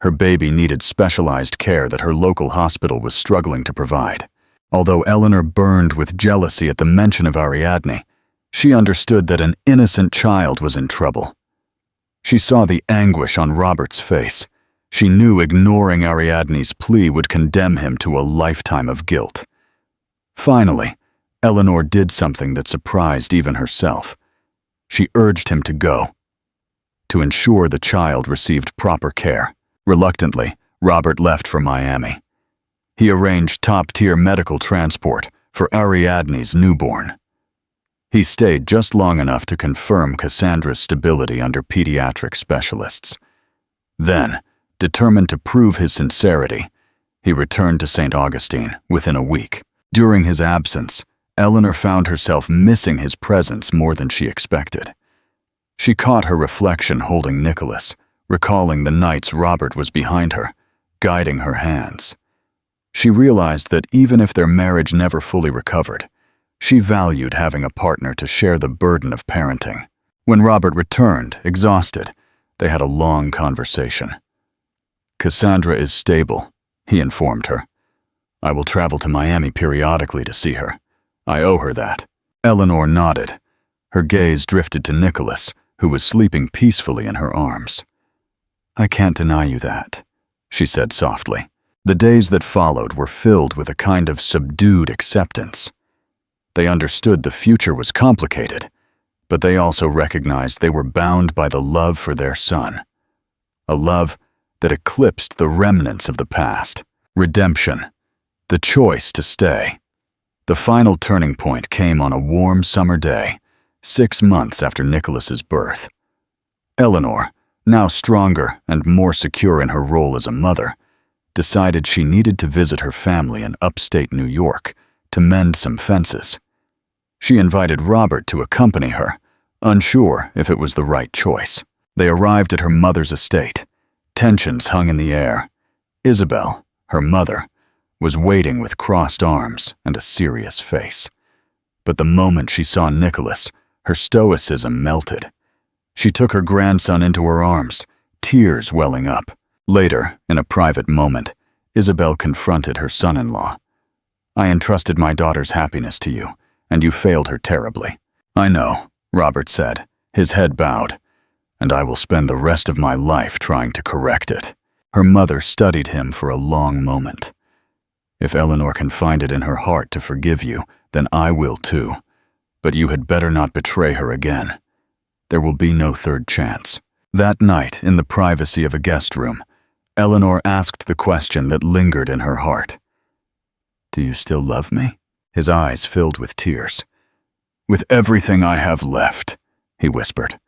Her baby needed specialized care that her local hospital was struggling to provide. Although Eleanor burned with jealousy at the mention of Ariadne, she understood that an innocent child was in trouble. She saw the anguish on Robert's face. She knew ignoring Ariadne's plea would condemn him to a lifetime of guilt. Finally, Eleanor did something that surprised even herself. She urged him to go, to ensure the child received proper care. Reluctantly, Robert left for Miami. He arranged top-tier medical transport for Ariadne's newborn. He stayed just long enough to confirm Cassandra's stability under pediatric specialists. Then, determined to prove his sincerity, he returned to St. Augustine within a week. During his absence, Eleanor found herself missing his presence more than she expected. She caught her reflection holding Nicholas, recalling the nights Robert was behind her, guiding her hands. She realized that even if their marriage never fully recovered, she valued having a partner to share the burden of parenting. When Robert returned, exhausted, they had a long conversation. Cassandra is stable, he informed her. I will travel to Miami periodically to see her. I owe her that. Eleanor nodded. Her gaze drifted to Nicholas, who was sleeping peacefully in her arms. I can't deny you that, she said softly. The days that followed were filled with a kind of subdued acceptance. They understood the future was complicated, but they also recognized they were bound by the love for their son. A love that eclipsed the remnants of the past. Redemption. The choice to stay. The final turning point came on a warm summer day, 6 months after Nicholas's birth. Eleanor, now stronger and more secure in her role as a mother, decided she needed to visit her family in upstate New York to mend some fences. She invited Robert to accompany her, unsure if it was the right choice. They arrived at her mother's estate. Tensions hung in the air. Isabel, her mother, was waiting with crossed arms and a serious face. But the moment she saw Nicholas, her stoicism melted. She took her grandson into her arms, tears welling up. Later, in a private moment, Isabel confronted her son-in-law. "I entrusted my daughter's happiness to you, and you failed her terribly." "I know," Robert said, his head bowed, "and I will spend the rest of my life trying to correct it." Her mother studied him for a long moment. "If Eleanor can find it in her heart to forgive you, then I will too. But you had better not betray her again. There will be no third chance." That night, in the privacy of a guest room, Eleanor asked the question that lingered in her heart. "Do you still love me?" His eyes filled with tears. "With everything I have left," he whispered.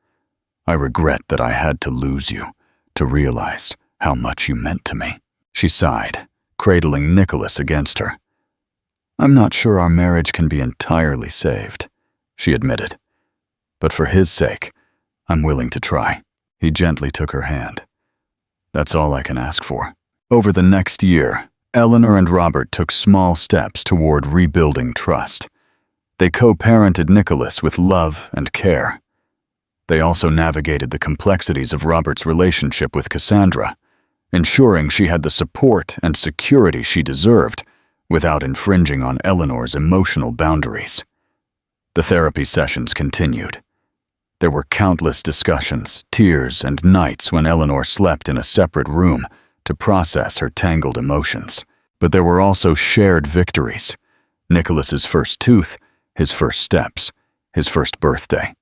"I regret that I had to lose you, to realize how much you meant to me." She sighed, cradling Nicholas against her. "I'm not sure our marriage can be entirely saved," she admitted. "But for his sake, I'm willing to try." He gently took her hand. "That's all I can ask for." Over the next year, Eleanor and Robert took small steps toward rebuilding trust. They co-parented Nicholas with love and care. They also navigated the complexities of Robert's relationship with Cassandra, ensuring she had the support and security she deserved without infringing on Eleanor's emotional boundaries. The therapy sessions continued. There were countless discussions, tears, and nights when Eleanor slept in a separate room to process her tangled emotions. But there were also shared victories. Nicholas's first tooth, his first steps, his first birthday.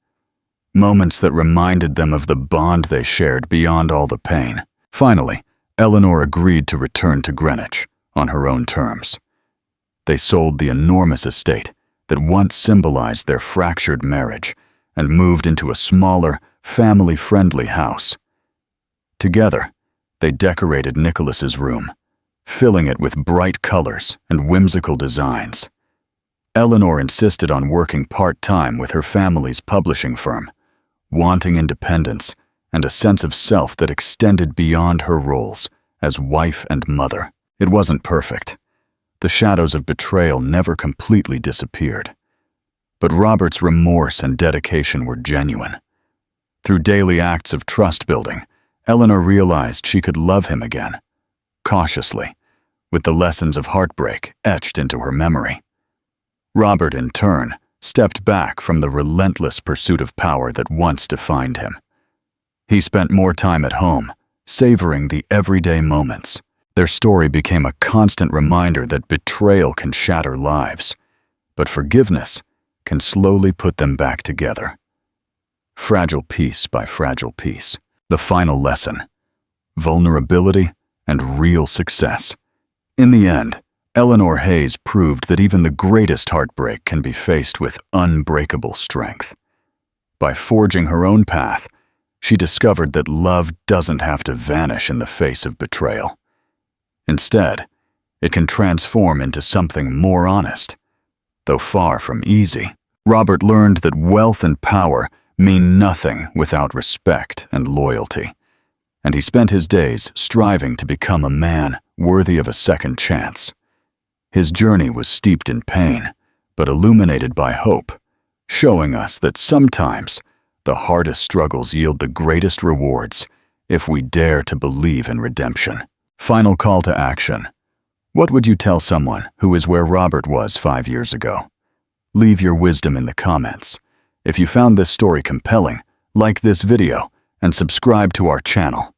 Moments that reminded them of the bond they shared beyond all the pain. Finally, Eleanor agreed to return to Greenwich on her own terms. They sold the enormous estate that once symbolized their fractured marriage and moved into a smaller, family-friendly house. Together, they decorated Nicholas's room, filling it with bright colors and whimsical designs. Eleanor insisted on working part-time with her family's publishing firm, wanting independence and a sense of self that extended beyond her roles as wife and mother. It wasn't perfect. The shadows of betrayal never completely disappeared. But Robert's remorse and dedication were genuine. Through daily acts of trust-building, Eleanor realized she could love him again, cautiously, with the lessons of heartbreak etched into her memory. Robert, in turn, stepped back from the relentless pursuit of power that once defined him. He spent more time at home, savoring the everyday moments. Their story became a constant reminder that betrayal can shatter lives, but forgiveness can slowly put them back together. Fragile piece by fragile piece. The final lesson: vulnerability and real success. In the end, Eleanor Hayes proved that even the greatest heartbreak can be faced with unbreakable strength. By forging her own path, she discovered that love doesn't have to vanish in the face of betrayal. Instead, it can transform into something more honest. Though far from easy, Robert learned that wealth and power mean nothing without respect and loyalty, and he spent his days striving to become a man worthy of a second chance. His journey was steeped in pain, but illuminated by hope, showing us that sometimes the hardest struggles yield the greatest rewards if we dare to believe in redemption. Final call to action. What would you tell someone who is where Robert was 5 years ago? Leave your wisdom in the comments. If you found this story compelling, like this video and subscribe to our channel.